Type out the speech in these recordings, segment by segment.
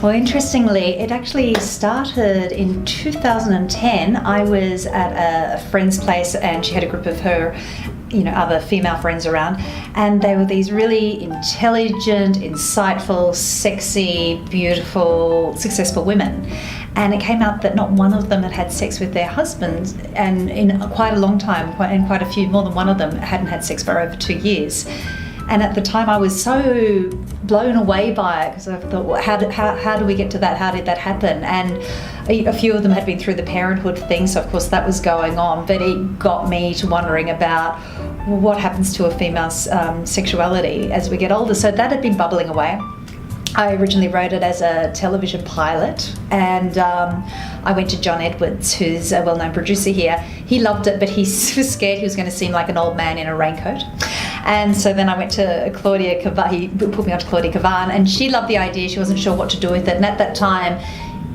Well, interestingly, it actually started in 2010. I was at a friend's place and she had a group of her, other female friends around, and they were these really intelligent, insightful, sexy, beautiful, successful women. And it came out that not one of them had had sex with their husbands, and in quite a long time, and quite a few, more than one of them hadn't had sex for over 2 years. And at the time I was so blown away by it because I thought, well, how do we get to that? How did that happen? And a few of them had been through the parenthood thing, so of course that was going on, but it got me to wondering about what happens to a female's sexuality as we get older. So that had been bubbling away. I originally wrote it as a television pilot, and I went to John Edwards, who's a well-known producer here. He loved it, but he was scared he was going to seem like an old man in a raincoat. And so then I went to Claudia Cavan. He put me onto Claudia Cavan, and she loved the idea. She wasn't sure what to do with it. And at that time,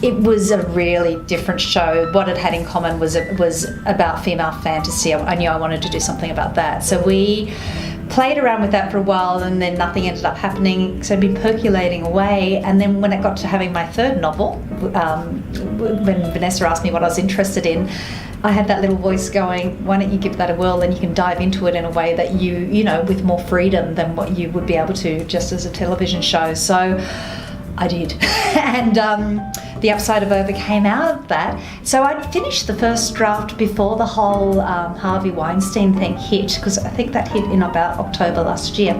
it was a really different show. What it had in common was it was about female fantasy. I knew I wanted to do something about that. So we played around with that for a while, and then nothing ended up happening. So I'd been percolating away. And then when it got to having my third novel, when Vanessa asked me what I was interested in, I had that little voice going, why don't you give that a whirl, and you can dive into it in a way that you with more freedom than what you would be able to just as a television show. So I did. And The Upside of Over came out of that. So I'd finished the first draft before the whole Harvey Weinstein thing hit, because I think that hit in about October last year.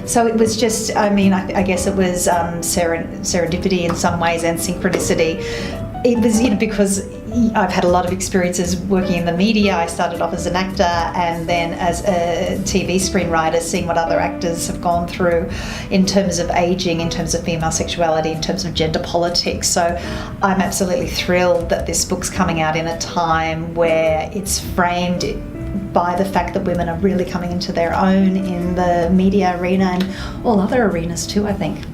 So it was just, I guess it was serendipity in some ways and synchronicity. It was, because I've had a lot of experiences working in the media. I started off as an actor and then as a TV screenwriter, seeing what other actors have gone through in terms of aging, in terms of female sexuality, in terms of gender politics. So I'm absolutely thrilled that this book's coming out in a time where it's framed by the fact that women are really coming into their own in the media arena and all other arenas too, I think.